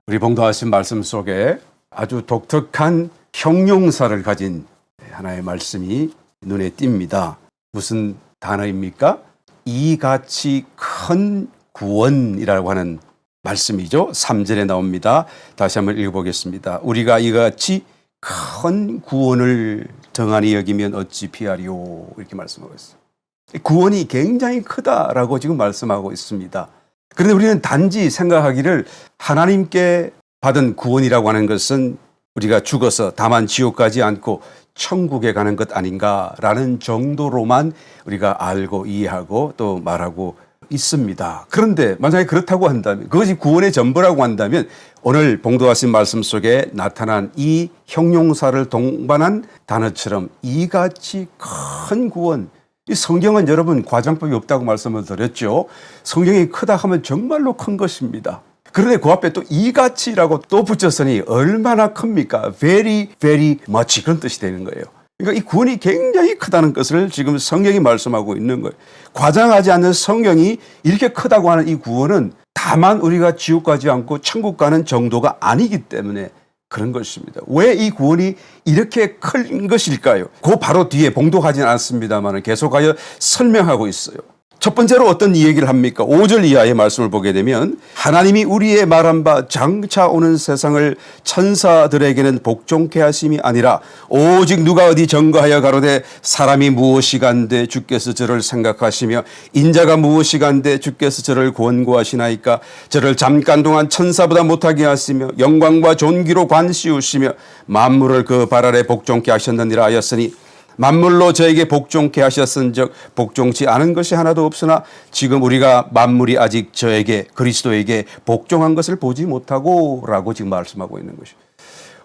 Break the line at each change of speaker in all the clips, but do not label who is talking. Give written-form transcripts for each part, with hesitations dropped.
우리 봉독하신 말씀 속에 아주 독특한 형용사를 가진 하나의 말씀이 눈에 띕니다. 무슨 단어입니까? 이같이 큰 구원이라고 하는 말씀이죠. 3절에 나옵니다. 다시 한번 읽어보겠습니다. 우리가 이같이 큰 구원을 정하니 여기면 어찌 피하리오, 이렇게 말씀하고 있어요. 구원이 굉장히 크다라고 지금 말씀하고 있습니다. 그런데 우리는 단지 생각하기를 하나님께 받은 구원이라고 하는 것은 우리가 죽어서 다만 지옥 가지 않고 천국에 가는 것 아닌가라는 정도로만 우리가 알고 이해하고 또 말하고 있습니다. 그런데 만약에 그렇다고 한다면, 그것이 구원의 전부라고 한다면 오늘 봉독하신 말씀 속에 나타난 이 형용사를 동반한 단어처럼 이같이 큰 구원, 이 성경은 여러분 과장법이 없다고 말씀을 드렸죠. 성경이 크다 하면 정말로 큰 것입니다. 그런데 그 앞에 또 이같이라고 또 붙였으니 얼마나 큽니까? Very, very much, 그런 뜻이 되는 거예요. 그러니까 이 구원이 굉장히 크다는 것을 지금 성경이 말씀하고 있는 거예요. 과장하지 않는 성경이 이렇게 크다고 하는 이 구원은 다만 우리가 지옥 가지 않고 천국 가는 정도가 아니기 때문에 그런 것입니다. 왜 이 구원이 이렇게 큰 것일까요? 그 바로 뒤에 봉독하지는 않습니다만 계속하여 설명하고 있어요. 첫 번째로 어떤 이야기를 합니까? 5절 이하의 말씀을 보게 되면 하나님이 우리의 말한 바 장차 오는 세상을 천사들에게는 복종케 하심이 아니라 오직 누가 어디 전거하여 가로되 사람이 무엇이간데 주께서 저를 생각하시며 인자가 무엇이간데 주께서 저를 권고하시나이까. 저를 잠깐 동안 천사보다 못하게 하시며 영광과 존귀로 관씌우시며 만물을 그 발 아래 복종케 하셨느니라 하였으니 만물로 저에게 복종케 하셨은즉 복종치 않은 것이 하나도 없으나 지금 우리가 만물이 아직 저에게 그리스도에게 복종한 것을 보지 못하고 라고 지금 말씀하고 있는 것이죠.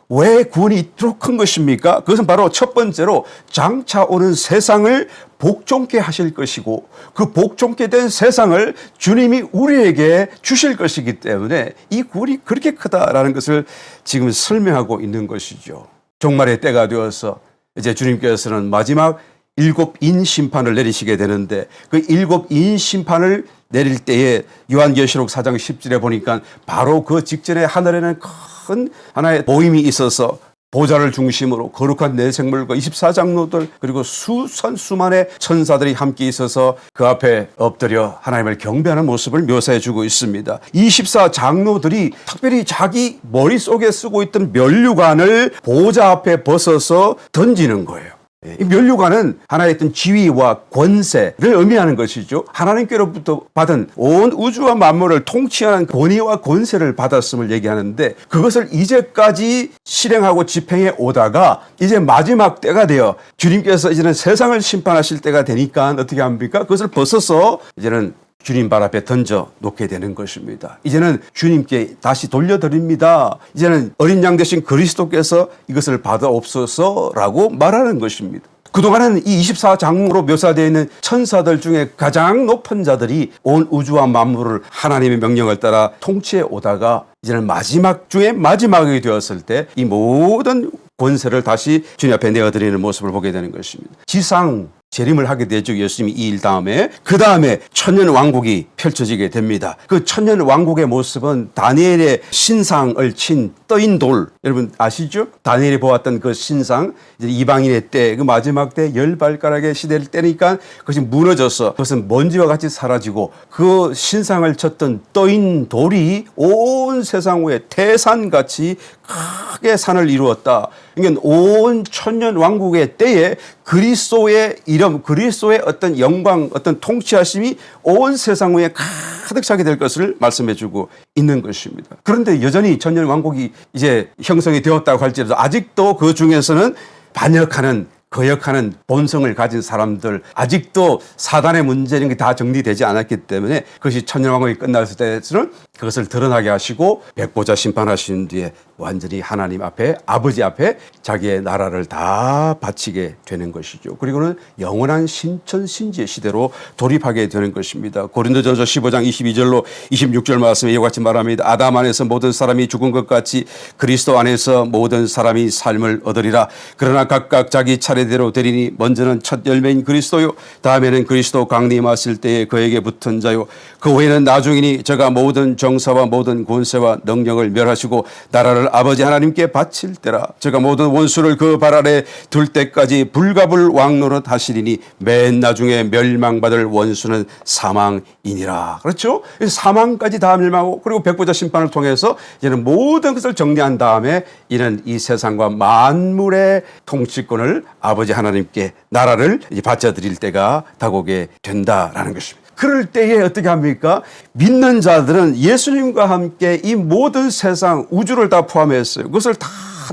왜 구원이 이토록 큰 것입니까? 그것은 바로 첫 번째로 장차 오는 세상을 복종케 하실 것이고 그 복종케 된 세상을 주님이 우리에게 주실 것이기 때문에 이 구원이 그렇게 크다라는 것을 지금 설명하고 있는 것이죠. 종말의 때가 되어서 이제 주님께서는 마지막 7인 심판을 내리시게 되는데 그 7인 심판을 내릴 때에 요한계시록 4장 10절에 보니까 바로 그 직전에 하늘에는 큰 하나의 모임이 있어서 보좌를 중심으로 거룩한 네 생물과 24장로들 그리고 수만의 천사들이 함께 있어서 그 앞에 엎드려 하나님을 경배하는 모습을 묘사해 주고 있습니다. 24장로들이 특별히 자기 머릿속에 쓰고 있던 면류관을 보좌 앞에 벗어서 던지는 거예요. 이 면류관은 하나의 어떤 지위와 권세를 의미하는 것이죠. 하나님께로부터 받은 온 우주와 만물을 통치하는 권위와 권세를 받았음을 얘기하는데 그것을 이제까지 실행하고 집행해 오다가 이제 마지막 때가 되어 주님께서 이제는 세상을 심판하실 때가 되니까 어떻게 합니까? 그것을 벗어서 이제는 주님 발 앞에 던져 놓게 되는 것입니다. 이제는 주님께 다시 돌려드립니다. 이제는 어린 양 되신 그리스도께서 이것을 받아옵소서라고 말하는 것입니다. 그동안은 이 24장으로 묘사되어 있는 천사들 중에 가장 높은 자들이 온 우주와 만물을 하나님의 명령을 따라 통치해 오다가 이제는 마지막 중에 마지막이 되었을 때 이 모든 권세를 다시 주님 앞에 내어드리는 모습을 보게 되는 것입니다. 지상 재림을 하게 되죠. 예수님이 이 일 다음에. 그 다음에 천년 왕국이 펼쳐지게 됩니다. 그 천년 왕국의 모습은 다니엘의 신상을 친 떠인 돌, 여러분 아시죠? 다니엘이 보았던 그 신상, 이제 이방인의 때, 그 마지막 때 10발가락의 시대를 때니까 그것이 무너져서 그것은 먼지와 같이 사라지고 그 신상을 쳤던 떠인 돌이 온 세상 위에 태산같이 크게 산을 이루었다. 그러니까 온 천년 왕국의 때에 그리스도의 이름, 그리스도의 어떤 영광, 어떤 통치하심이 온 세상 위에 가득 차게 될 것을 말씀해 주고 있는 것입니다. 그런데 여전히 천년 왕국이 이제 형성이 되었다고 할지라도 아직도 그 중에서는 반역하는 거역하는 본성을 가진 사람들, 아직도 사단의 문제는 다 정리되지 않았기 때문에 그것이 천년왕국이 끝났을 때에는 그것을 드러나게 하시고 백보자 심판하신 뒤에 완전히 하나님 앞에, 아버지 앞에 자기의 나라를 다 바치게 되는 것이죠. 그리고는 영원한 신천신지의 시대로 돌입하게 되는 것입니다. 고린도전서 15장 22절로 26절 말씀에 이와 같이 말합니다. 아담 안에서 모든 사람이 죽은 것 같이 그리스도 안에서 모든 사람이 삶을 얻으리라. 그러나 각각 자기 차례대로 되리니 먼저는 첫 열매인 그리스도요, 다음에는 그리스도 강림하실 때에 그에게 붙은 자요, 그 후에는 나중이니 저가 모든 정 병사와 모든 권세와 능력을 멸하시고 나라를 아버지 하나님께 바칠 때라. 제가 모든 원수를 그 발 아래 둘 때까지 불가불 왕노릇 하시리니 맨 나중에 멸망받을 원수는 사망이니라. 그렇죠? 사망까지 다 멸망하고 그리고 백보자 심판을 통해서 이제는 모든 것을 정리한 다음에 이는 이 세상과 만물의 통치권을 아버지 하나님께 나라를 바쳐드릴 때가 다가오게 된다라는 것입니다. 그럴 때에 어떻게 합니까? 믿는 자들은 예수님과 함께 이 모든 세상 우주를 다 포함했어요. 그것을 다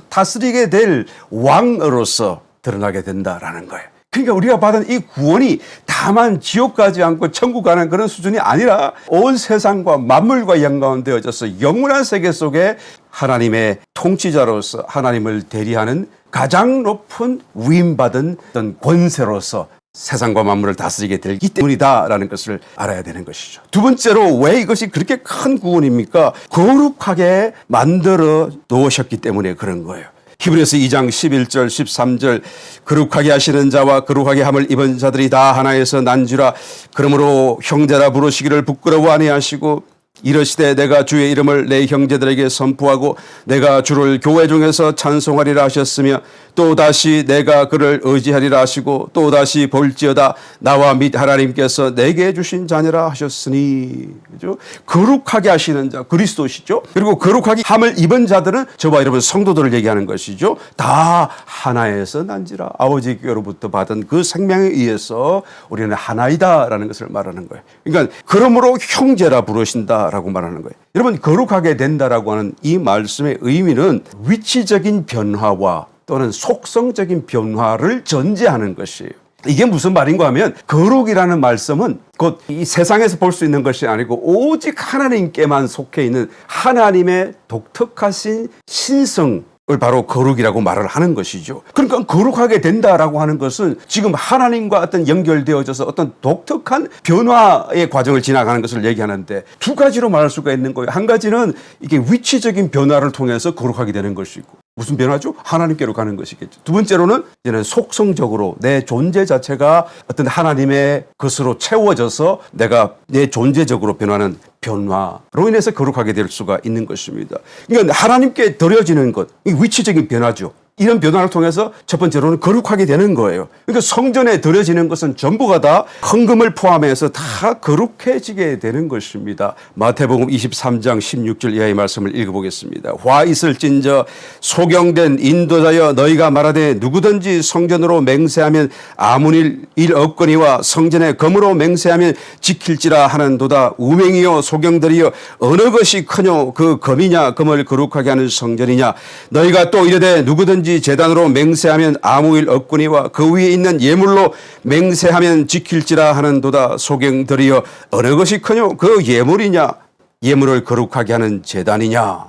다스리게 될 왕으로서 드러나게 된다라는 거예요. 그러니까 우리가 받은 이 구원이 다만 지옥 가지 않고 천국 가는 그런 수준이 아니라 온 세상과 만물과 연관되어져서 영원한 세계 속에 하나님의 통치자로서 하나님을 대리하는 가장 높은 위임받은 어떤 권세로서 세상과 만물을 다스리게 되기 때문이다라는 것을 알아야 되는 것이죠. 두 번째로 왜 이것이 그렇게 큰 구원입니까? 거룩하게 만들어 놓으셨기 때문에 그런 거예요. 히브리서 2장 11절 13절 거룩하게 하시는 자와 거룩하게 함을 입은 자들이 다 하나에서 난주라. 그러므로 형제라 부르시기를 부끄러워 아니하시고 이러시되 내가 주의 이름을 내 형제들에게 선포하고 내가 주를 교회 중에서 찬송하리라 하셨으며 또다시 내가 그를 의지하리라 하시고 또다시 볼지어다 나와 및 하나님께서 내게 주신 자녀라 하셨으니. 그죠? 거룩하게 하시는 자 그리스도시죠. 그리고 거룩하게 함을 입은 자들은 저와 여러분 성도들을 얘기하는 것이죠. 다 하나에서 난지라. 아버지께로부터 받은 그 생명에 의해서 우리는 하나이다라는 것을 말하는 거예요. 그러니까 그러므로 형제라 부르신다 라고 말하는 거예요. 여러분 거룩하게 된다라고 하는 이 말씀의 의미는 위치적인 변화와 또는 속성적인 변화를 전제하는 것이에요. 이게 무슨 말인가 하면 거룩이라는 말씀은 곧 이 세상에서 볼 수 있는 것이 아니고 오직 하나님께만 속해 있는 하나님의 독특하신 신성 을 바로 거룩이라고 말을 하는 것이죠. 그러니까 거룩하게 된다라고 하는 것은 지금 하나님과 어떤 연결되어져서 어떤 독특한 변화의 과정을 지나가는 것을 얘기하는데 두 가지로 말할 수가 있는 거예요. 한 가지는 이게 위치적인 변화를 통해서 거룩하게 되는 것이고 무슨 변화죠? 하나님께로 가는 것이겠죠. 두 번째로는 이제는 속성적으로 내 존재 자체가 어떤 하나님의 것으로 채워져서 내가 내 존재적으로 변하는 변화로 인해서 거룩하게 될 수가 있는 것입니다. 그러니까 하나님께 드려지는 것, 이 위치적인 변화죠. 이런 변화를 통해서 첫 번째로는 거룩하게 되는 거예요. 그러니까 성전에 드려지는 것은 전부가 다 헌금을 포함해서 다 거룩해지게 되는 것입니다. 마태복음 23장 16절 이하의 말씀을 읽어보겠습니다. 화 있을진저 소경된 인도자여 너희가 말하되 누구든지 성전으로 맹세하면 아무 일 없거니와 성전에 검으로 맹세하면 지킬지라 하는도다. 우맹이여 소경들이여 어느 것이 크뇨 그 검이냐 검을 거룩하게 하는 성전이냐. 너희가 또 이르되 누구든지 제단으로 맹세하면 아무 일 없거니와 그 위에 있는 예물로 맹세하면 지킬지라 하는도다. 소경들이여 어느 것이 크뇨 그 예물이냐 예물을 거룩하게 하는 제단이냐.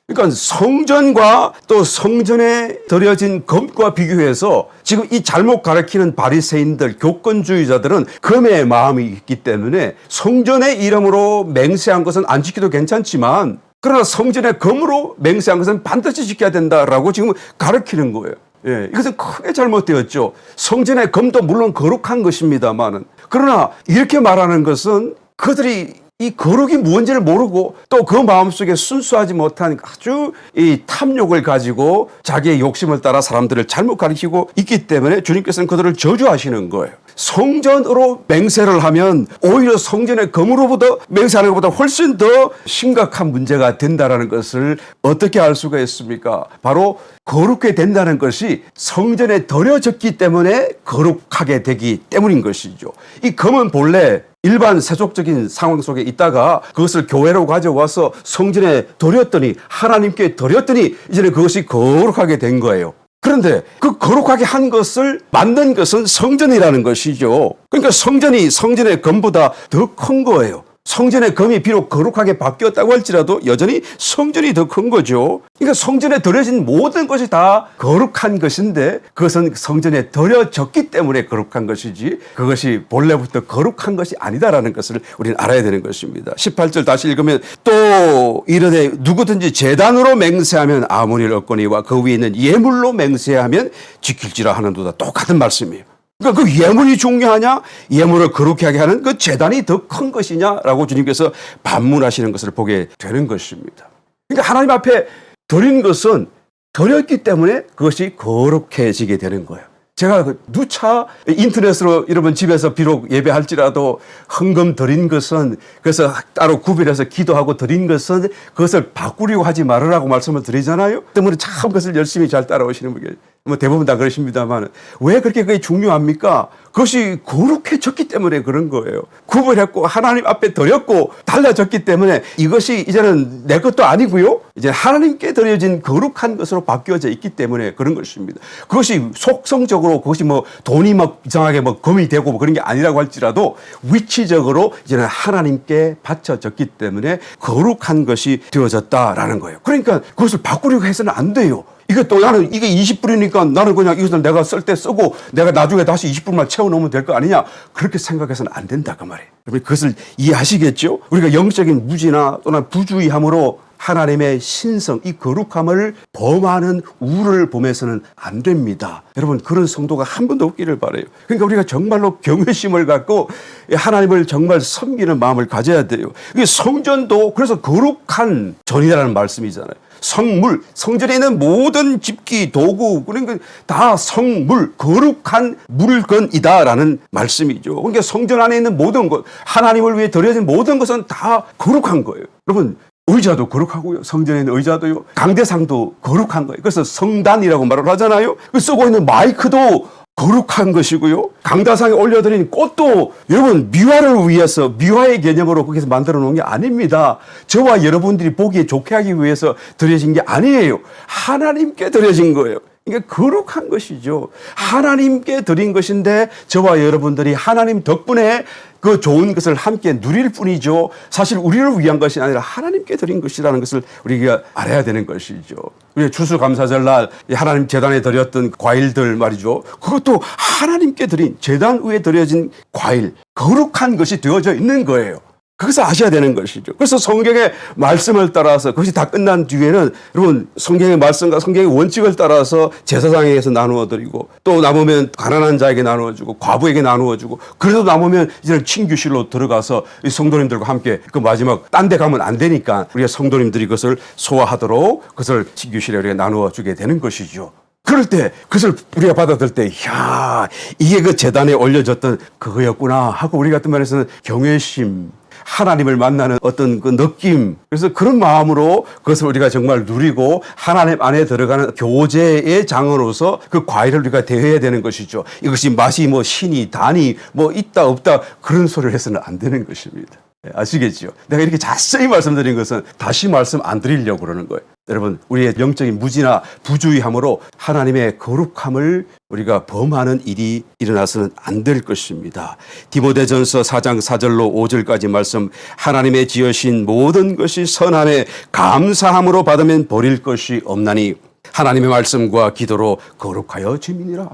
그러니까 성전과 또 성전에 드려진 검과 비교해서 지금 이 잘못 가르치는 바리새인들 교권주의자들은 검의 마음이 있기 때문에 성전의 이름으로 맹세한 것은 안 지켜도 괜찮지만 그러나 성전의 검으로 맹세한 것은 반드시 지켜야 된다라고 지금 가르치는 거예요. 예, 이것은 크게 잘못되었죠. 성전의 검도 물론 거룩한 것입니다만은 그러나 이렇게 말하는 것은 그들이 이 거룩이 무엇인지를 모르고 또 그 마음속에 순수하지 못한 아주 이 탐욕을 가지고 자기의 욕심을 따라 사람들을 잘못 가르치고 있기 때문에 주님께서는 그들을 저주하시는 거예요. 성전으로 맹세를 하면 오히려 성전의 검으로부터 맹세하는 것보다 훨씬 더 심각한 문제가 된다는 것을 어떻게 알 수가 있습니까? 바로 거룩하게 된다는 것이 성전에 드려졌기 때문에 거룩하게 되기 때문인 것이죠. 이 검은 본래 일반 세속적인 상황 속에 있다가 그것을 교회로 가져와서 성전에 드렸더니 하나님께 드렸더니 이제는 그것이 거룩하게 된 거예요. 그런데 그 거룩하게 한 것을 만든 것은 성전이라는 것이죠. 그러니까 성전이 성전의 검보다 더 큰 거예요. 성전의 검이 비록 거룩하게 바뀌었다고 할지라도 여전히 성전이 더 큰 거죠. 그러니까 성전에 드려진 모든 것이 다 거룩한 것인데 그것은 성전에 드려졌기 때문에 거룩한 것이지 그것이 본래부터 거룩한 것이 아니다라는 것을 우리는 알아야 되는 것입니다. 18절 다시 읽으면 또 이르되 누구든지 제단으로 맹세하면 아무 일 없거니와 그 위에 있는 예물로 맹세하면 지킬지라 하는도다. 똑같은 말씀이에요. 그러니까 그 예물이 중요하냐? 예물을 거룩하게 하는 그 제단이 더 큰 것이냐라고 주님께서 반문하시는 것을 보게 되는 것입니다. 그러니까 하나님 앞에 드린 것은 드렸기 때문에 그것이 거룩해지게 되는 거예요. 제가 누차 인터넷으로 여러분 집에서 비록 예배할지라도 헌금 드린 것은 그래서 따로 구별해서 기도하고 드린 것은 그것을 바꾸려고 하지 말으라고 말씀을 드리잖아요. 때문에 참 그것을 열심히 잘 따라오시는 분이 뭐 대부분 다 그러십니다만 왜 그렇게 그게 중요합니까? 그것이 거룩해졌기 때문에 그런 거예요. 구별했고 하나님 앞에 드렸고 달라졌기 때문에 이것이 이제는 내 것도 아니고요. 이제 하나님께 드려진 거룩한 것으로 바뀌어져 있기 때문에 그런 것입니다. 그것이 속성적으로 그것이 뭐 돈이 막 이상하게 뭐 금이 되고 뭐 그런 게 아니라고 할지라도 위치적으로 이제는 하나님께 바쳐졌기 때문에 거룩한 것이 되어졌다라는 거예요. 그러니까 그것을 바꾸려고 해서는 안 돼요. 이게 또 나는 이게 20불이니까 나는 그냥 이것을 내가 쓸 때 쓰고 내가 나중에 다시 20불만 채워놓으면 될 거 아니냐. 그렇게 생각해서는 안 된다 그 말이에요. 여러분 그것을 이해하시겠죠? 우리가 영적인 무지나 또는 부주의함으로 하나님의 신성, 이 거룩함을 범하는 우를 보면서는 안 됩니다. 여러분 그런 성도가 한 분도 없기를 바라요. 그러니까 우리가 정말로 경외심을 갖고 하나님을 정말 섬기는 마음을 가져야 돼요. 이게 성전도 그래서 거룩한 전이라는 말씀이잖아요. 성물, 성전에 있는 모든 집기, 도구, 그러니까 다 성물, 거룩한 물건이다라는 말씀이죠. 그러니까 성전 안에 있는 모든 것, 하나님을 위해 드려진 모든 것은 다 거룩한 거예요. 여러분, 의자도 거룩하고요. 성전에 있는 의자도요. 강대상도 거룩한 거예요. 그래서 성단이라고 말을 하잖아요. 쓰고 있는 마이크도 거룩한 것이고요. 강다상에 올려드린 꽃도 여러분 미화를 위해서 미화의 개념으로 거기서 만들어 놓은 게 아닙니다. 저와 여러분들이 보기에 좋게 하기 위해서 드려진 게 아니에요. 하나님께 드려진 거예요. 이게 거룩한 것이죠. 하나님께 드린 것인데 저와 여러분들이 하나님 덕분에 그 좋은 것을 함께 누릴 뿐이죠. 사실 우리를 위한 것이 아니라 하나님께 드린 것이라는 것을 우리가 알아야 되는 것이죠. 우리 추수감사절날 하나님 제단에 드렸던 과일들 말이죠. 그것도 하나님께 드린 제단 위에 드려진 과일, 거룩한 것이 되어져 있는 거예요. 그것을 아셔야 되는 것이죠. 그래서 성경의 말씀을 따라서 그것이 다 끝난 뒤에는 여러분 성경의 말씀과 성경의 원칙을 따라서 제사장에게서 나누어 드리고 또 남으면 가난한 자에게 나누어 주고 과부에게 나누어 주고 그래도 남으면 이제는 친교실로 들어가서 성도님들과 함께 그 마지막 딴 데 가면 안 되니까 우리가 성도님들이 그것을 소화하도록 그것을 친교실에 우리가 나누어 주게 되는 것이죠. 그럴 때 그것을 우리가 받아들 때 야 이게 그 제단에 올려졌던 그거였구나 하고 우리 같은 말에서는 경외심 하나님을 만나는 어떤 그 느낌 그래서 그런 마음으로 그것을 우리가 정말 누리고 하나님 안에 들어가는 교제의 장으로서 그 과일을 우리가 대해야 되는 것이죠. 이것이 맛이 뭐 신이 단이 뭐 있다 없다 그런 소리를 해서는 안 되는 것입니다. 아시겠죠? 내가 이렇게 자세히 말씀드린 것은 다시 말씀 안 드리려고 그러는 거예요. 여러분 우리의 영적인 무지나 부주의함으로 하나님의 거룩함을 우리가 범하는 일이 일어나서는 안 될 것입니다. 디모데전서 4장 4절로 5절까지 말씀 하나님의 지으신 모든 것이 선함에 감사함으로 받으면 버릴 것이 없나니 하나님의 말씀과 기도로 거룩하여 지민이라.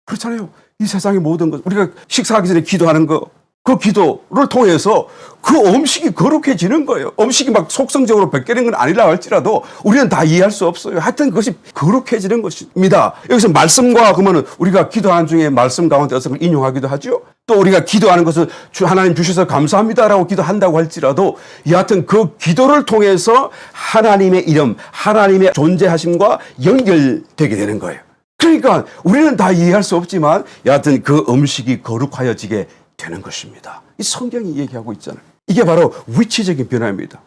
그렇잖아요. 이 세상의 모든 것 우리가 식사하기 전에 기도하는 거 그 기도를 통해서 그 음식이 거룩해지는 거예요. 음식이 막 속성적으로 벗겨낸 건 아니라 할지라도 우리는 다 이해할 수 없어요. 하여튼 그것이 거룩해지는 것입니다. 여기서 말씀과 그러면 우리가 기도하는 중에 말씀 가운데 어떤 걸 인용하기도 하죠. 또 우리가 기도하는 것은 하나님 주셔서 감사합니다라고 기도한다고 할지라도 여하튼 그 기도를 통해서 하나님의 이름, 하나님의 존재하심과 연결되게 되는 거예요. 그러니까 우리는 다 이해할 수 없지만 여하튼 그 음식이 거룩하여지게 되는 것입니다. 이 성경이 얘기하고 있잖아요. 이게 바로 위치적인 변화입니다.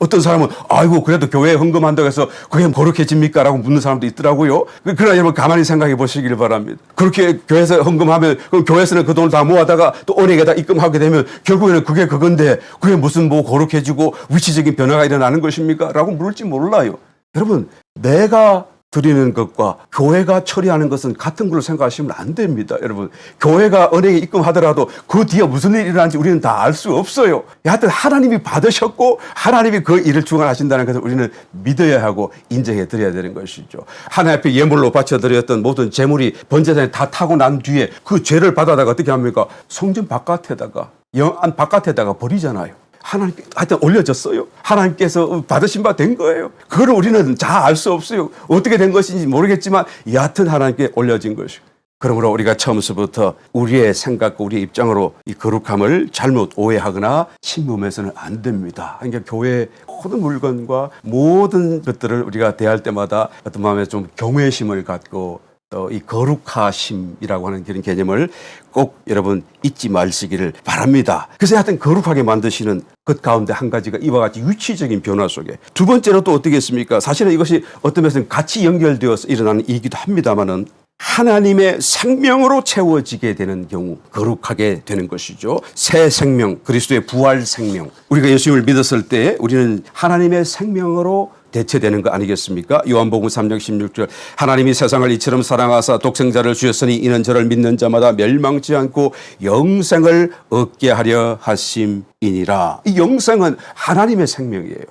어떤 사람은 아이고 그래도 교회에 헌금한다고 해서 그게 거룩해집니까? 라고 묻는 사람도 있더라고요. 그러나 여러분 가만히 생각해 보시길 바랍니다. 그렇게 교회에서 헌금하면 그럼 교회에서는 그 돈을 다 모아다가 또 은행에다 입금하게 되면 결국에는 그게 그건데 그게 무슨 뭐 거룩해지고 위치적인 변화가 일어나는 것입니까? 라고 물을지 몰라요. 여러분 내가 드리는 것과 교회가 처리하는 것은 같은 걸로 생각하시면 안 됩니다. 여러분 교회가 은행에 입금하더라도 그 뒤에 무슨 일이 일어나는지 우리는 다 알 수 없어요. 하여튼 하나님이 받으셨고 하나님이 그 일을 주관하신다는 것을 우리는 믿어야 하고 인정해 드려야 되는 것이죠. 하나님 앞에 예물로 바쳐드렸던 모든 재물이 번제단에 다 타고 난 뒤에 그 죄를 받아다가 어떻게 합니까? 성전 바깥에다가 영안 바깥에다가 버리잖아요. 하나님께 하여튼 올려졌어요. 하나님께서 받으신 바 된 거예요. 그걸 우리는 다 알 수 없어요. 어떻게 된 것인지 모르겠지만 여하튼 하나님께 올려진 것이고 그러므로 우리가 처음부터 우리의 생각과 우리의 입장으로 이 거룩함을 잘못 오해하거나 침범해서는 안 됩니다. 그러니까 교회의 모든 물건과 모든 것들을 우리가 대할 때마다 어떤 마음에 좀 경외심을 갖고 또 이 거룩하심이라고 하는 그런 개념을 꼭 여러분 잊지 마시기를 바랍니다. 그래서 하여튼 거룩하게 만드시는 것 가운데 한 가지가 이와 같이 위치적인 변화 속에, 두 번째로 또 어떻겠습니까? 사실은 이것이 어떤 면에서는 같이 연결되어서 일어나는 일이기도 합니다만은 하나님의 생명으로 채워지게 되는 경우 거룩하게 되는 것이죠. 새 생명, 그리스도의 부활 생명. 우리가 예수님을 믿었을 때 우리는 하나님의 생명으로 대체되는 거 아니겠습니까? 요한복음 3장 16절 하나님이 세상을 이처럼 사랑하사 독생자를 주셨으니 이는 저를 믿는 자마다 멸망치 않고 영생을 얻게 하려 하심이니라. 이 영생은 하나님의 생명이에요.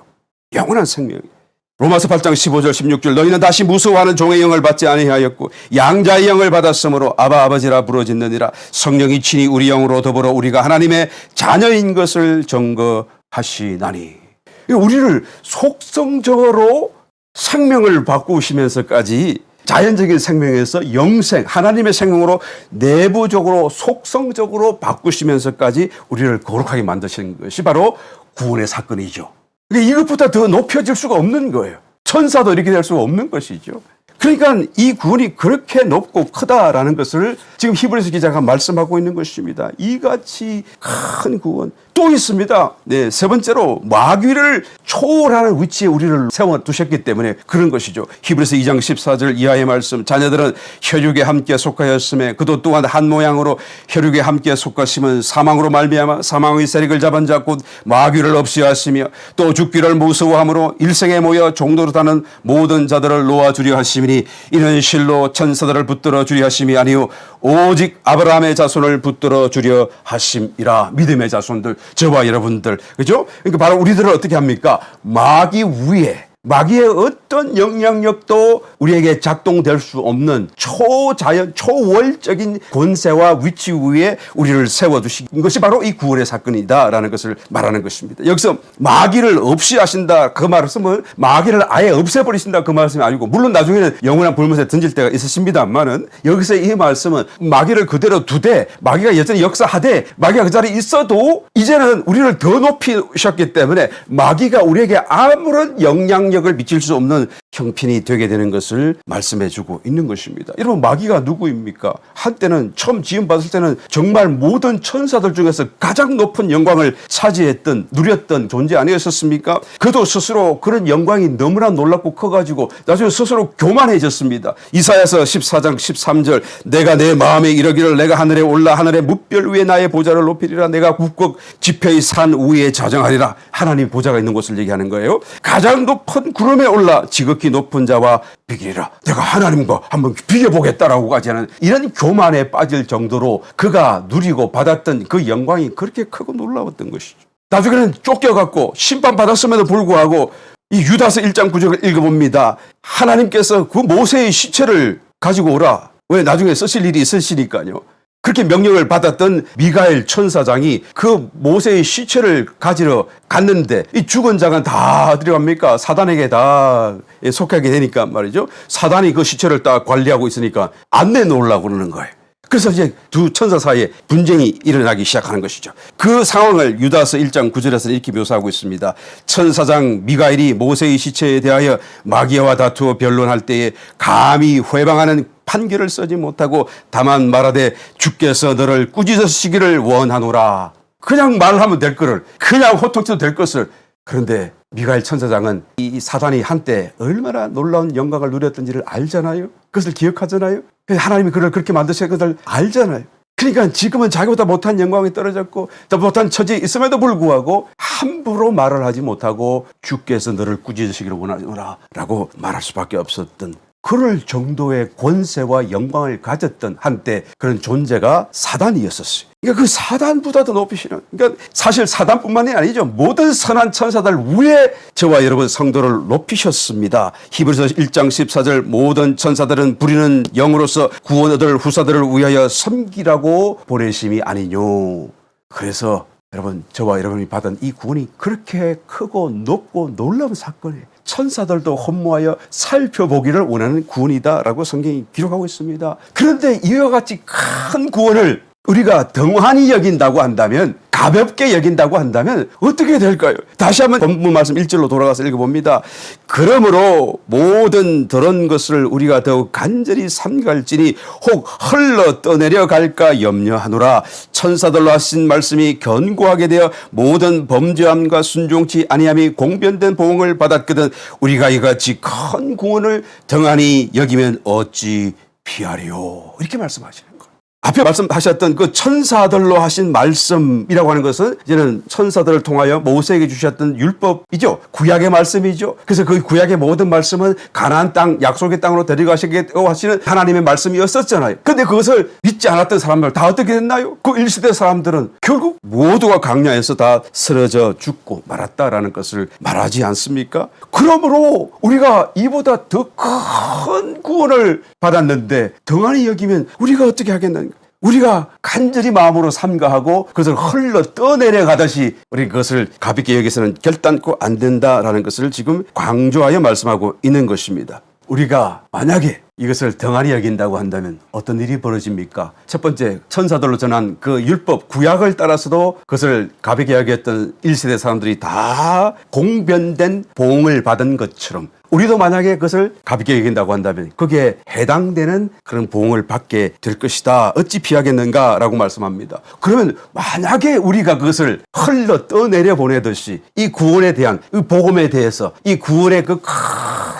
영원한 생명이에요. 로마서 8장 15절 16절 너희는 다시 무서워하는 종의 영을 받지 아니하였고 양자의 영을 받았으므로 아바 아버지라 부르짖느니라. 성령이 친히 우리 영으로 더불어 우리가 하나님의 자녀인 것을 증거하시나니. 우리를 속성적으로 생명을 바꾸시면서까지 자연적인 생명에서 영생, 하나님의 생명으로 내부적으로 속성적으로 바꾸시면서까지 우리를 거룩하게 만드신 것이 바로 구원의 사건이죠. 이것보다 더 높여질 수가 없는 거예요. 천사도 이렇게 될 수가 없는 것이죠. 그러니까 이 구원이 그렇게 높고 크다라는 것을 지금 히브리서 기자가 말씀하고 있는 것입니다. 이같이 큰 구원 또 있습니다. 네, 세 번째로 마귀를 초월하는 위치에 우리를 세워두셨기 때문에 그런 것이죠. 히브리서 2장 14절 이하의 말씀, 자녀들은 혈육에 함께 속하였음에 그도 또한 한 모양으로 혈육에 함께 속하심은 사망으로 말미암아 사망의 세력을 잡은 자 곧 마귀를 없이 하시며 또 죽기를 무서워함으로 일생에 모여 종도로 타는 모든 자들을 놓아주려 하심이니 이는 실로 천사들을 붙들어 주려 하심이 아니요 오직 아브라함의 자손을 붙들어 주려 하심이라. 믿음의 자손들, 저와 여러분들, 그죠? 그러니까 바로 우리들을 어떻게 합니까? 마귀 위에, 마귀의 어떤 영향력도 우리에게 작동될 수 없는 초자연, 초월적인 권세와 위치 위에 우리를 세워두신 것이 바로 이 구원의 사건이다라는 것을 말하는 것입니다. 여기서 마귀를 없이 하신다 그 말씀은 마귀를 아예 없애버리신다 그 말씀이 아니고, 물론 나중에는 영원한 불못에 던질 때가 있으십니다만은 여기서 이 말씀은 마귀를 그대로 두되 마귀가 여전히 역사하되 마귀가 그 자리에 있어도 이제는 우리를 더 높이셨기 때문에 마귀가 우리에게 아무런 영향력을 미칠 수 없는 형편이 되게 되는 것을 말씀해주고 있는 것입니다. 여러분, 마귀가 누구입니까? 한때는 처음 지음받았을 때는 정말 모든 천사들 중에서 가장 높은 영광을 차지했던, 누렸던 존재 아니었습니까? 그도 스스로 그런 영광이 너무나 놀랍고 커가지고 나중에 스스로 교만해졌습니다. 이사야서 14장 13절 내가 내 마음에 이르기를 내가 하늘에 올라 하늘의 뭇별 위에 나의 보좌를 높이리라. 내가 북극 지폐의 산 위에 자정하리라. 하나님 보좌가 있는 곳을 얘기하는 거예요. 가장 높은 구름에 올라 지극히 높은 자와 비기리라. 내가 하나님과 한번 비교보겠다라고까지 하는 이런 교만에 빠질 정도로 그가 누리고 받았던 그 영광이 그렇게 크고 놀라웠던 것이죠. 나중에는 쫓겨갖고 심판받았음에도 불구하고 이 유다서 1장 9절을 읽어봅니다. 하나님께서 그 모세의 시체를 가지고 오라. 왜? 나중에 쓰실 일이 있으시니까요. 그렇게 명령을 받았던 미가엘 천사장이 그 모세의 시체를 가지러 갔는데 이 죽은 자가 다 어디 갑니까? 사단에게 다 속하게 되니까 말이죠. 사단이 그 시체를 딱 관리하고 있으니까 안 내놓으려고 그러는 거예요. 그래서 이제 두 천사 사이에 분쟁이 일어나기 시작하는 것이죠. 그 상황을 유다서 1장 9절에서 이렇게 묘사하고 있습니다. 천사장 미가엘이 모세의 시체에 대하여 마귀와 다투어 변론할 때에 감히 회방하는 판결을 쓰지 못하고 다만 말하되 주께서 너를 꾸짖으시기를 원하노라. 그냥 말하면 될 거를, 그냥 호통쳐도 될 것을. 그런데 미가엘 천사장은 이 사단이 한때 얼마나 놀라운 영광을 누렸던지를 알잖아요. 그것을 기억하잖아요. 하나님이 그를 그렇게 만드신 것을 알잖아요. 그러니까 지금은 자기보다 못한 영광이 떨어졌고 더 못한 처지에 있음에도 불구하고 함부로 말을 하지 못하고 주께서 너를 꾸짖으시기를 원하노라 라고 말할 수밖에 없었던, 그럴 정도의 권세와 영광을 가졌던 한때 그런 존재가 사단이었었어요. 그러니까 그 사단보다도 높이시는, 그러니까 사실 사단뿐만이 아니죠. 모든 선한 천사들 위에 저와 여러분 성도를 높이셨습니다. 히브리서 1장 14절 모든 천사들은 부리는 영으로서 구원 얻을 후사들을 위하여 섬기라고 보내심이 아니뇨. 그래서 여러분, 저와 여러분이 받은 이 구원이 그렇게 크고 높고 놀라운 사건이에요. 천사들도 헌모하여 살펴보기를 원하는 구원이다라고 성경이 기록하고 있습니다. 그런데 이와 같이 큰 구원을 우리가 등한히 여긴다고 한다면, 가볍게 여긴다고 한다면 어떻게 될까요? 다시 한번 본문 말씀 1절로 돌아가서 읽어봅니다. 그러므로 모든 들은 것을 우리가 더욱 간절히 삼갈지니 혹 흘러 떠내려갈까 염려하노라. 천사들로 하신 말씀이 견고하게 되어 모든 범죄함과 순종치 아니함이 공변된 보응을 받았거든 우리가 이같이 큰 구원을 등한히 여기면 어찌 피하리요. 이렇게 말씀하시는 거예요. 앞에 말씀하셨던 그 천사들로 하신 말씀이라고 하는 것은 이제는 천사들을 통하여 모세에게 주셨던 율법이죠. 구약의 말씀이죠. 그래서 그 구약의 모든 말씀은 가나안 땅, 약속의 땅으로 데려가시겠다고 하시는 하나님의 말씀이었었잖아요. 그런데 그것을 믿지 않았던 사람들 다 어떻게 됐나요? 그 1세대 사람들은 결국 모두가 광야에서 다 쓰러져 죽고 말았다라는 것을 말하지 않습니까? 그러므로 우리가 이보다 더 큰 구원을 받았는데 등한히 여기면 우리가 어떻게 하겠는가? 우리가 간절히 마음으로 삼가하고 그것을 흘러 떠내려가듯이 우리 그것을 가볍게 여기서는 결단코 안 된다라는 것을 지금 강조하여 말씀하고 있는 것입니다. 우리가 만약에 이것을 등한히 여긴다고 한다면 어떤 일이 벌어집니까? 첫 번째, 천사들로 전한 그 율법, 구약을 따라서도 그것을 가볍게 여겼던 1세대 사람들이 다 공변된 보응을 받은 것처럼 우리도 만약에 그것을 가볍게 여긴다고 한다면 거기에 해당되는 그런 보응을 받게 될 것이다. 어찌 피하겠는가라고 말씀합니다. 그러면 만약에 우리가 그것을 흘러 떠내려 보내듯이 이 구원에 대한 이 복음에 대해서 이 구원의 그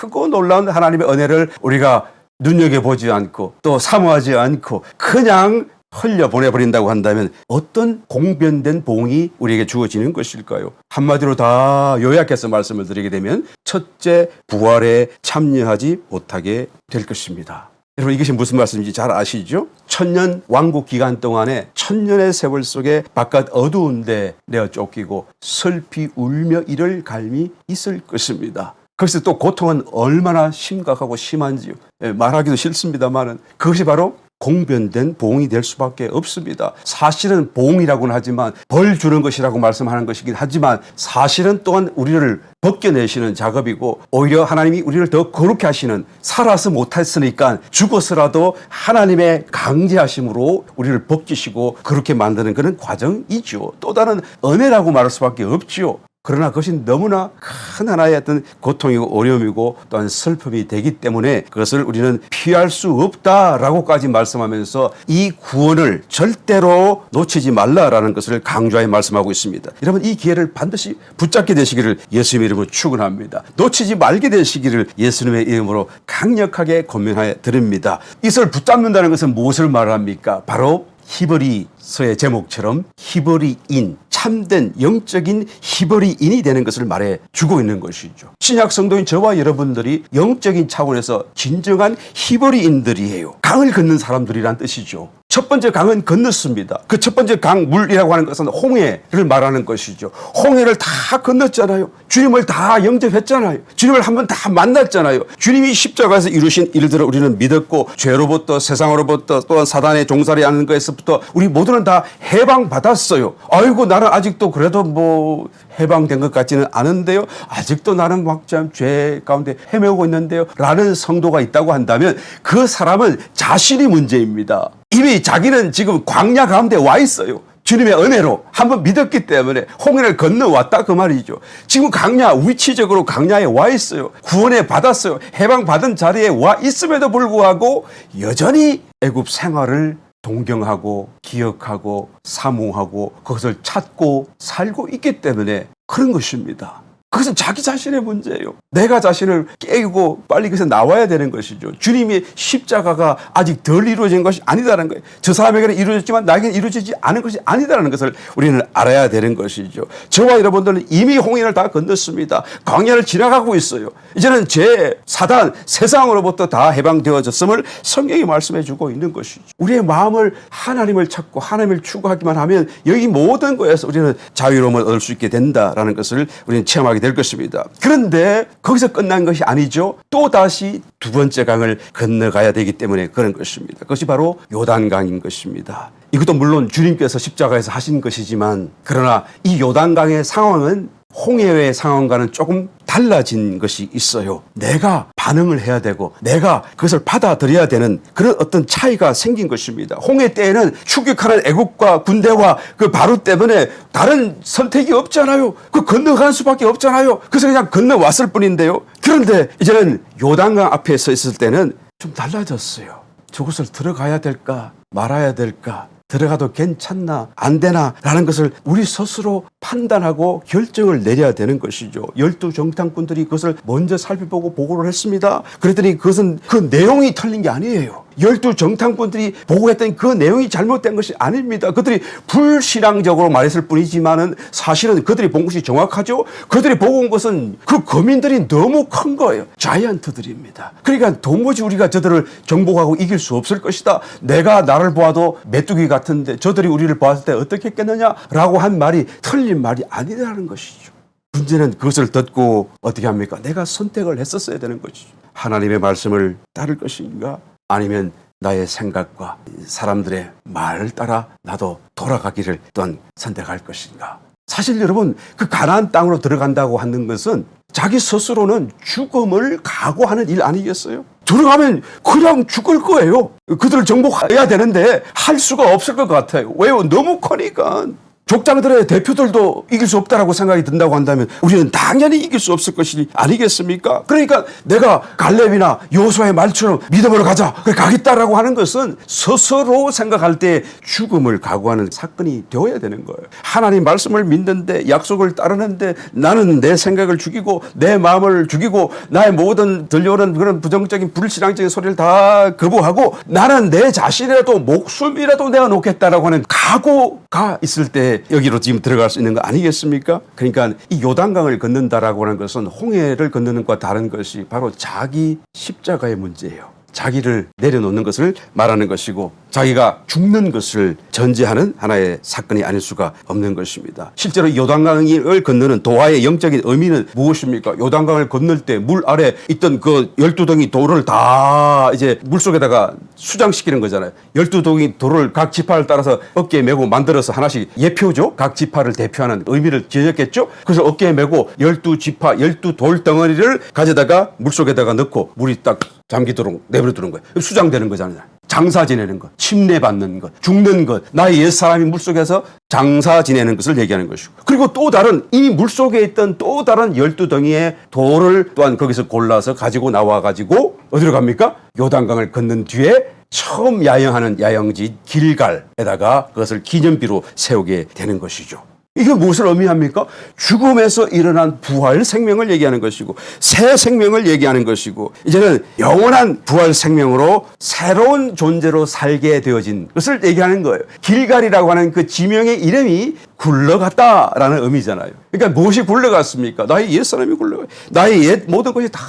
크고 놀라운 하나님의 은혜를 우리가 눈여겨보지 않고 또 사모하지 않고 그냥 흘려보내버린다고 한다면 어떤 공변된 보응이 우리에게 주어지는 것일까요? 한마디로 다 요약해서 말씀을 드리게 되면 첫째, 부활에 참여하지 못하게 될 것입니다. 여러분, 이것이 무슨 말씀인지 잘 아시죠? 천년 왕국 기간 동안에 천년의 세월 속에 바깥 어두운데 내어 쫓기고 슬피 울며 이를 갈미 있을 것입니다. 거기서 또 고통은 얼마나 심각하고 심한지요. 말하기도 싫습니다만은 그것이 바로 공변된 보응이 될 수밖에 없습니다. 사실은 보응이라고는 하지만 벌 주는 것이라고 말씀하는 것이긴 하지만 사실은 또한 우리를 벗겨내시는 작업이고 오히려 하나님이 우리를 더 거룩해 하시는, 살아서 못했으니까 죽어서라도 하나님의 강제하심으로 우리를 벗기시고 그렇게 만드는 그런 과정이죠. 또 다른 은혜라고 말할 수밖에 없지요. 그러나 그것이 너무나 큰 하나의 어떤 고통이고 어려움이고 또한 슬픔이 되기 때문에 그것을 우리는 피할 수 없다라고까지 말씀하면서 이 구원을 절대로 놓치지 말라라는 것을 강조하여 말씀하고 있습니다. 여러분, 이 기회를 반드시 붙잡게 되시기를 예수님의 이름으로 축원합니다. 놓치지 말게 되시기를 예수님의 이름으로 강력하게 권면하여 드립니다. 이것을 붙잡는다는 것은 무엇을 말합니까? 바로 히브리서의 제목처럼 히브리인, 참된 영적인 히브리인이 되는 것을 말해주고 있는 것이죠. 신약 성도인 저와 여러분들이 영적인 차원에서 진정한 히브리인들이에요. 강을 걷는 사람들이란 뜻이죠. 첫 번째 강은 건넜습니다. 그 첫 번째 강, 물이라고 하는 것은 홍해를 말하는 것이죠. 홍해를 다 건넜잖아요. 주님을 다 영접했잖아요. 주님을 한번 다 만났잖아요. 주님이 십자가에서 이루신 일들을 우리는 믿었고 죄로부터, 세상으로부터, 또한 사단의 종살이 하는 것에서부터 우리 모두는 다 해방받았어요. 아이고, 나는 아직도 그래도 뭐 해방된 것 같지는 않은데요. 아직도 나는 막 참 죄 가운데 헤매고 있는데요. 라는 성도가 있다고 한다면 그 사람은 자신이 문제입니다. 이미 자기는 지금 광야 가운데 와 있어요. 주님의 은혜로 한번 믿었기 때문에 홍해를 건너왔다 그 말이죠. 지금 강야, 위치적으로 강야에 와 있어요. 구원에 받았어요. 해방받은 자리에 와 있음에도 불구하고 여전히 애굽 생활을 동경하고 기억하고 사모하고 그것을 찾고 살고 있기 때문에 그런 것입니다. 그것은 자기 자신의 문제예요. 내가 자신을 깨고 빨리 그래서 나와야 되는 것이죠. 주님의 십자가가 아직 덜 이루어진 것이 아니다라는 거예요. 저 사람에게는 이루어졌지만 나에게는 이루어지지 않은 것이 아니다라는 것을 우리는 알아야 되는 것이죠. 저와 여러분들은 이미 홍해를 다 건넜습니다. 광야를 지나가고 있어요. 이제는 죄, 사단, 세상으로부터 다 해방되어졌음을 성경이 말씀해 주고 있는 것이죠. 우리의 마음을 하나님을 찾고 하나님을 추구하기만 하면 여기 모든 것에서 우리는 자유로움을 얻을 수 있게 된다라는 것을 우리는 체험하게 될 것입니다. 그런데 거기서 끝난 것이 아니죠. 또다시 두 번째 강을 건너가야 되기 때문에 그런 것입니다. 그것이 바로 요단강인 것입니다. 이것도 물론 주님께서 십자가에서 하신 것이지만 그러나 이 요단강의 상황은 홍해의 상황과는 조금 달라진 것이 있어요. 내가 반응을 해야 되고 내가 그것을 받아들여야 되는 그런 어떤 차이가 생긴 것입니다. 홍해 때에는 추격하는 애국과 군대와 그 바로 때문에 다른 선택이 없잖아요. 그 건너갈 수밖에 없잖아요. 그래서 그냥 건너왔을 뿐인데요. 그런데 이제는 요단강 앞에 서 있을 때는 좀 달라졌어요. 저곳을 들어가야 될까 말아야 될까, 들어가도 괜찮나 안 되나 라는 것을 우리 스스로 판단하고 결정을 내려야 되는 것이죠. 12정탐꾼들이 그것을 먼저 살펴보고 보고를 했습니다. 그랬더니 그것은 그 내용이 틀린 게 아니에요. 12정탐꾼들이 보고했던 그 내용이 잘못된 것이 아닙니다. 그들이 불신앙적으로 말했을 뿐이지만은 사실은 그들이 본 것이 정확하죠. 그들이 보고 온 것은 그 거민들이 너무 큰 거예요. 자이언트들입니다. 그러니까 도무지 우리가 저들을 정복하고 이길 수 없을 것이다. 내가 나를 보아도 메뚜기 같은데 저들이 우리를 보았을 때 어떻게 했겠느냐라고 한 말이 틀린 말이 아니라는 것이죠. 문제는 그것을 듣고 어떻게 합니까? 내가 선택을 했었어야 되는 것이죠. 하나님의 말씀을 따를 것인가? 아니면 나의 생각과 사람들의 말을 따라 나도 돌아가기를 또한 선택할 것인가? 사실 여러분, 그 가나안 땅으로 들어간다고 하는 것은 자기 스스로는 죽음을 각오하는 일 아니겠어요? 들어가면 그냥 죽을 거예요. 그들을 정복해야 되는데 할 수가 없을 것 같아요. 왜요? 너무 커니까. 족장들의 대표들도 이길 수 없다라고 생각이 든다고 한다면 우리는 당연히 이길 수 없을 것이 아니겠습니까? 그러니까 내가 갈렙이나 여호수아의 말처럼 믿음으로 가자, 그래 가겠다라고 하는 것은 스스로 생각할 때 죽음을 각오하는 사건이 되어야 되는 거예요. 하나님 말씀을 믿는데, 약속을 따르는데 나는 내 생각을 죽이고 내 마음을 죽이고 나의 모든 들려오는 그런 부정적인 불신앙적인 소리를 다 거부하고 나는 내 자신이라도 목숨이라도 내가 놓겠다라고 하는 각오가 있을 때 여기로 지금 들어갈 수 있는 거 아니겠습니까? 그러니까 이 요단강을 건넌다라고 하는 것은 홍해를 건너는 것과 다른 것이 바로 자기 십자가의 문제예요. 자기를 내려놓는 것을 말하는 것이고 자기가 죽는 것을 전제하는 하나의 사건이 아닐 수가 없는 것입니다. 실제로 요단강을 건너는 도하의 영적인 의미는 무엇입니까? 요단강을 건널 때 물 아래 있던 그 12덩이 돌을 다 이제 물속에다가 수장시키는 거잖아요. 12덩이 돌을 각 지파를 따라서 어깨에 메고 만들어서 하나씩 예표죠. 각 지파를 대표하는 의미를 지녔겠죠. 그래서 어깨에 메고 12지파 12돌 덩어리를 가져다가 물속에다가 넣고 물이 딱 잠기도록 내버려두는 거예요. 수장되는 거잖아요. 장사 지내는 것, 침례받는 것, 죽는 것, 나의 옛사람이 물속에서 장사 지내는 것을 얘기하는 것이고, 그리고 또 다른 이 물속에 있던 또 다른 12덩이의 돌을 또한 거기서 골라서 가지고 나와가지고 어디로 갑니까? 요단강을 건넌 뒤에 처음 야영하는 야영지 길갈에다가 그것을 기념비로 세우게 되는 것이죠. 이게 무엇을 의미합니까? 죽음에서 일어난 부활 생명을 얘기하는 것이고 새 생명을 얘기하는 것이고 이제는 영원한 부활 생명으로 새로운 존재로 살게 되어진 것을 얘기하는 거예요. 길갈이라고 하는 그 지명의 이름이 굴러갔다라는 의미잖아요. 그러니까 무엇이 굴러갔습니까? 나의 옛사람이 굴러가요. 나의 옛 모든 것이 다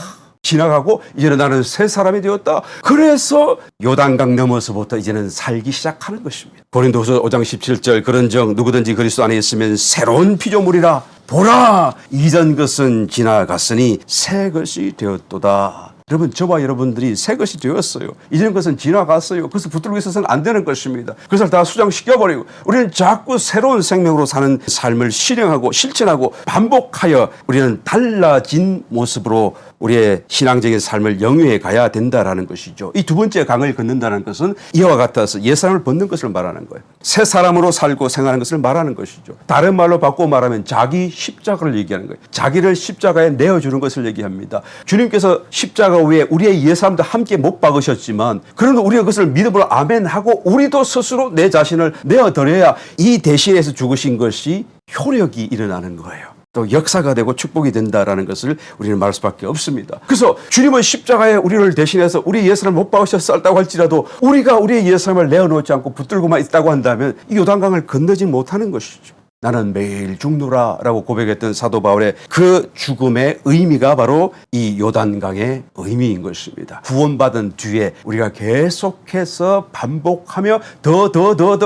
지나가고 이제는 나는 새 사람이 되었다. 그래서 요단강 넘어서부터 이제는 살기 시작하는 것입니다. 고린도후서 5장 17절 그런즉 누구든지 그리스도 안에 있으면 새로운 피조물이라. 보라 이전 것은 지나갔으니 새 것이 되었도다. 여러분, 저와 여러분들이 새 것이 되었어요. 이전 것은 지나갔어요. 그래서 붙들고 있어서는 안 되는 것입니다. 그것을 다 수정시켜버리고 우리는 자꾸 새로운 생명으로 사는 삶을 실행하고 실천하고 반복하여 우리는 달라진 모습으로 우리의 신앙적인 삶을 영위해 가야 된다라는 것이죠. 이 두 번째 강을 걷는다는 것은 이와 같아서 옛사람을 벗는 것을 말하는 거예요. 새 사람으로 살고 생활하는 것을 말하는 것이죠. 다른 말로 바꾸어 말하면 자기 십자가를 얘기하는 거예요. 자기를 십자가에 내어주는 것을 얘기합니다. 주님께서 십자가 위에 우리의 옛사람도 함께 못 박으셨지만 그러나 우리가 그것을 믿음으로 아멘하고 우리도 스스로 내 자신을 내어드려야 이 대신에서 죽으신 것이 효력이 일어나는 거예요. 또 역사가 되고 축복이 된다라는 것을 우리는 말할 수밖에 없습니다. 그래서 주님은 십자가에 우리를 대신해서 우리 옛사람을 못 박으셨다고 할지라도 우리가 우리의 옛사람을 내어놓지 않고 붙들고만 있다고 한다면 이 요단강을 건너지 못하는 것이죠. 나는 매일 죽노라 라고 고백했던 사도 바울의 그 죽음의 의미가 바로 이 요단강의 의미인 것입니다. 구원받은 뒤에 우리가 계속해서 반복하며 더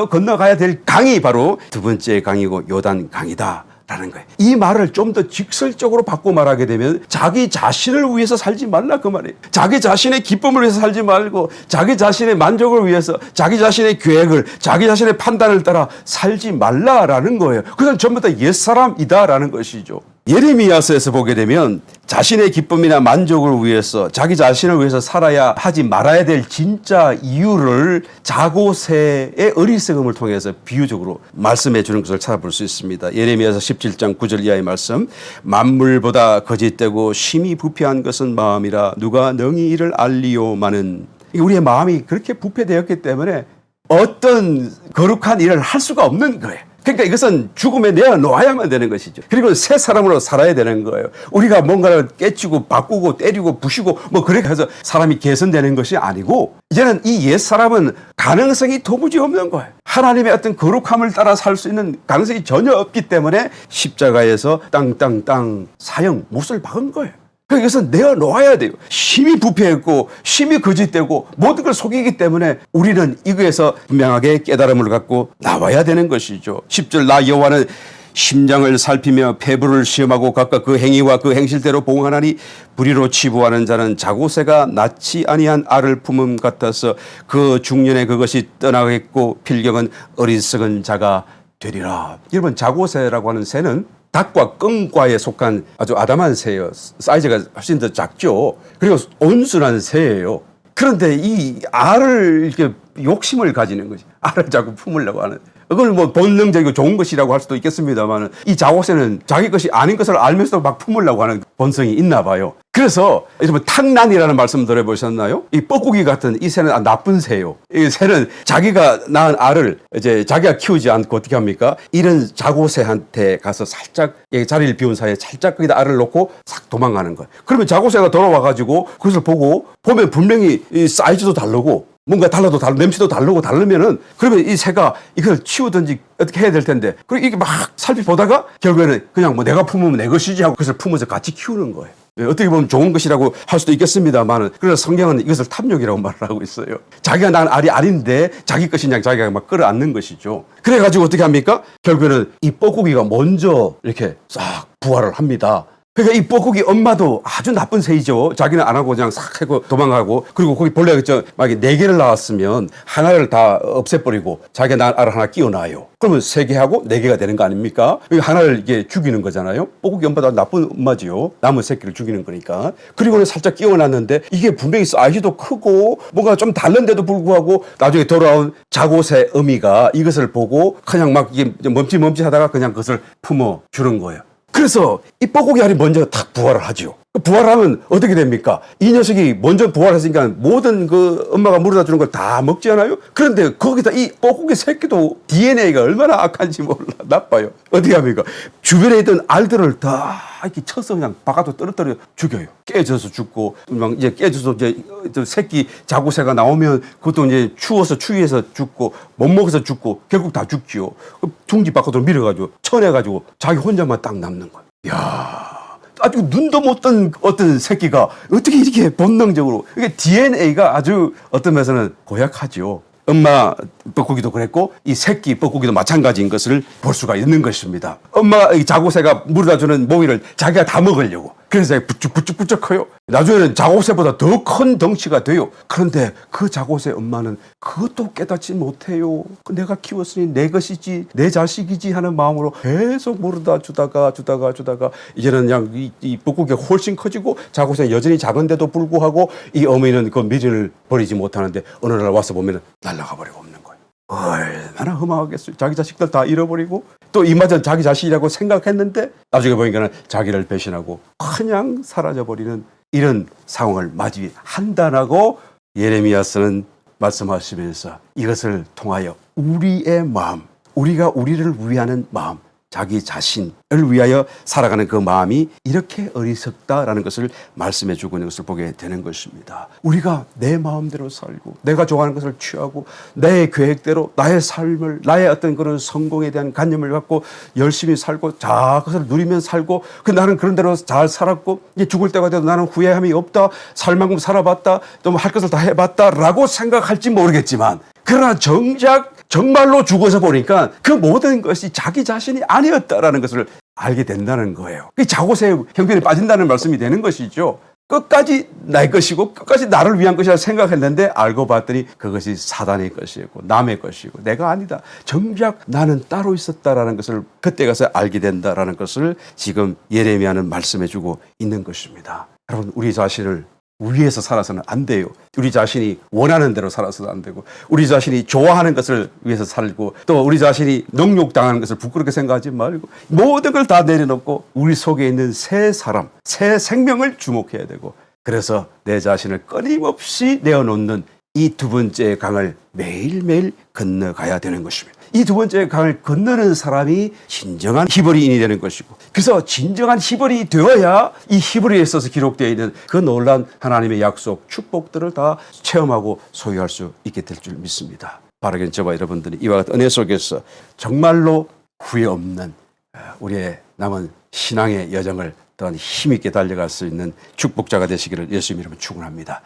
건너가야 될 강이 바로 두 번째 강이고 요단강이다 라는 거예요. 이 말을 좀 더 직설적으로 바꿔 말하게 되면 자기 자신을 위해서 살지 말라 그 말이에요. 자기 자신의 기쁨을 위해서 살지 말고 자기 자신의 만족을 위해서 자기 자신의 계획을 자기 자신의 판단을 따라 살지 말라라는 거예요. 그건 전부 다 옛사람이다라는 것이죠. 예레미야서에서 보게 되면 자신의 기쁨이나 만족을 위해서 자기 자신을 위해서 살아야 하지 말아야 될 진짜 이유를 자고새의 어리석음을 통해서 비유적으로 말씀해 주는 것을 찾아볼 수 있습니다. 예레미야서 17장 9절 이하의 말씀. 만물보다 거짓되고 심히 부패한 것은 마음이라 누가 능히 이를 알리오마는. 우리의 마음이 그렇게 부패되었기 때문에 어떤 거룩한 일을 할 수가 없는 거예요. 그러니까 이것은 죽음에 내어놓아야만 되는 것이죠. 그리고 새 사람으로 살아야 되는 거예요. 우리가 뭔가를 깨치고 바꾸고 때리고 부시고 뭐 그렇게 해서 사람이 개선되는 것이 아니고 이제는 이 옛사람은 가능성이 도무지 없는 거예요. 하나님의 어떤 거룩함을 따라 살 수 있는 가능성이 전혀 없기 때문에 십자가에서 땅땅땅 사형 못을 박은 거예요. 그래서 내어놓아야 돼요. 심히 부패했고 심히 거짓되고 모든 걸 속이기 때문에 우리는 이거에서 분명하게 깨달음을 갖고 나와야 되는 것이죠. 10절 나 여호와는 심장을 살피며 폐부를 시험하고 각각 그 행위와 그 행실대로 보응하나니 불의로 치부하는 자는 자고새가 낳지 아니한 알을 품음 같아서 그 중년에 그것이 떠나겠고 필경은 어리석은 자가 되리라. 여러분 자고새라고 하는 새는 닭과 꿩과에 속한 아주 아담한 새예요. 사이즈가 훨씬 더 작죠. 그리고 온순한 새예요. 그런데 이 알을 이렇게 욕심을 가지는 거지. 알을 자꾸 품으려고 하는. 그걸 뭐 본능적이고 좋은 것이라고 할 수도 있겠습니다만 이 자고새는 자기 것이 아닌 것을 알면서도 막 품으려고 하는 본성이 있나 봐요. 그래서 여러분 탕란이라는 말씀 들어보셨나요? 이 뻐꾸기 같은 이 새는 나쁜 새예요. 이 새는 자기가 낳은 알을 이제 자기가 키우지 않고 어떻게 합니까? 이런 자고새한테 가서 살짝 자리를 비운 사이에 살짝 거기다 알을 놓고 싹 도망가는 거예요. 그러면 자고새가 돌아와가지고 그것을 보면 분명히 이 사이즈도 다르고 뭔가 달라도 냄새도 다르면은 그러면 이 새가 이걸 치우든지 어떻게 해야 될 텐데 그리고 이게 막 살펴보다가 결국에는 그냥 뭐 내가 품으면 내 것이지 하고 그것을 품어서 같이 키우는 거예요. 어떻게 보면 좋은 것이라고 할 수도 있겠습니다만은 그래서 성경은 이것을 탐욕이라고 말을 하고 있어요. 자기가 낳은 알이 알인데 자기 것이냐 자기가 막 끌어안는 것이죠. 그래가지고 어떻게 합니까? 결국에는 이 뻐꾸기가 먼저 이렇게 싹 부활을 합니다. 그러니까 이 뻐꾸기 엄마도 아주 나쁜 새이죠. 자기는 안 하고 그냥 싹 하고 도망가고 그리고 거기 본래 만약에 4개를 낳았으면 하나를 다 없애버리고 자기가 낳은 알을 하나 끼워놔요. 그러면 3개 하고 4개가 되는 거 아닙니까? 하나를 이게 죽이는 거잖아요. 뻐꾸기 엄마도 나쁜 엄마지요. 남은 새끼를 죽이는 거니까. 그리고는 살짝 끼워놨는데 이게 분명히 사이즈도 크고 뭔가 좀 다른데도 불구하고 나중에 돌아온 자고새 어미가 이것을 보고 그냥 막 이게 멈칫멈칫하다가 그냥 그것을 품어 주는 거예요. 그래서 이 뻐꾸기 알이 먼저 탁 부활을 하죠. 부활하면 어떻게 됩니까? 이 녀석이 먼저 부활했으니까 모든 그 엄마가 물어다 주는 걸 다 먹지 않아요? 그런데 거기다 이 뻐꾸기 새끼도 DNA가 얼마나 악한지 몰라. 나빠요. 어떻게 합니까? 주변에 있던 알들을 다 이렇게 쳐서 그냥 바깥으로 떨어뜨려 죽여요. 깨져서 죽고, 막 이제 깨져서 이제 새끼 자고새가 나오면 그것도 이제 추워서 추위해서 죽고, 못 먹어서 죽고, 결국 다 죽지요. 둥지 바깥으로 밀어가지고, 쳐내가지고 자기 혼자만 딱 남는 거예요. 이야. 아주 눈도 못 뜬 어떤 새끼가 어떻게 이렇게 본능적으로 이게 DNA가 아주 어떤 면에서는 고약하죠. 엄마 뻐꾸기도 그랬고 이 새끼 뻐꾸기도 마찬가지인 것을 볼 수가 있는 것입니다. 엄마 자고새가 물어다 주는 모이를 자기가 다 먹으려고 그래서 부쩍부쩍 커요. 나중에는 자고새보다 더 큰 덩치가 돼요. 그런데 그 자고새 엄마는 그것도 깨닫지 못해요. 내가 키웠으니 내 것이지 내 자식이지 하는 마음으로 계속 물어다 주다가 이제는 그냥 이 뻐꾸기가 훨씬 커지고 자고새 여전히 작은데도 불구하고 이 어머니는 그 미련을 버리지 못하는데 어느 날 와서 보면 날아가 버리고 없는 거예요. 얼마나 허망하겠어요. 자기 자식들 다 잃어버리고 또 이마저 자기 자식이라고 생각했는데 나중에 보니까 자기를 배신하고 그냥 사라져버리는 이런 상황을 맞이한다라고 예레미야서는 말씀하시면서 이것을 통하여 우리의 마음, 우리가 우리를 위하는 마음, 자기 자신을 위하여 살아가는 그 마음이 이렇게 어리석다라는 것을 말씀해 주고 있는 것을 보게 되는 것입니다. 우리가 내 마음대로 살고 내가 좋아하는 것을 취하고 내 계획대로 나의 삶을 나의 어떤 그런 성공에 대한 관념을 갖고 열심히 살고 자 그것을 누리면 살고 나는 그런 대로 잘 살았고 이제 죽을 때가 돼도 나는 후회함이 없다. 살 만큼 살아봤다. 좀 할 것을 다 해봤다라고 생각할지 모르겠지만 그러나 정말로 죽어서 보니까 그 모든 것이 자기 자신이 아니었다라는 것을 알게 된다는 거예요. 그 자고새 형편에 빠진다는 말씀이 되는 것이죠. 끝까지 나의 것이고 끝까지 나를 위한 것이라 생각했는데 알고 봤더니 그것이 사단의 것이고 남의 것이고 내가 아니다. 정작 나는 따로 있었다라는 것을 그때 가서 알게 된다라는 것을 지금 예레미야는 말씀해 주고 있는 것입니다. 여러분, 우리 자신을 위해서 살아서는 안 돼요. 우리 자신이 원하는 대로 살아서도 안 되고, 우리 자신이 좋아하는 것을 위해서 살고, 또 우리 자신이 능욕당하는 것을 부끄럽게 생각하지 말고 모든 걸 다 내려놓고 우리 속에 있는 새 사람, 새 생명을 주목해야 되고, 그래서 내 자신을 끊임없이 내어놓는 이 두 번째 강을 매일매일 건너가야 되는 것입니다. 이 두 번째 강을 건너는 사람이 진정한 히브리인이 되는 것이고, 그래서 진정한 히브리인이 되어야 이 히브리에 있어서 기록되어 있는 그 놀라운 하나님의 약속, 축복들을 다 체험하고 소유할 수 있게 될 줄 믿습니다. 바르게 저와 여러분들이 이와 같은 은혜 속에서 정말로 후회 없는 우리의 남은 신앙의 여정을 또한 힘있게 달려갈 수 있는 축복자가 되시기를 예수님 이름으로 축원합니다.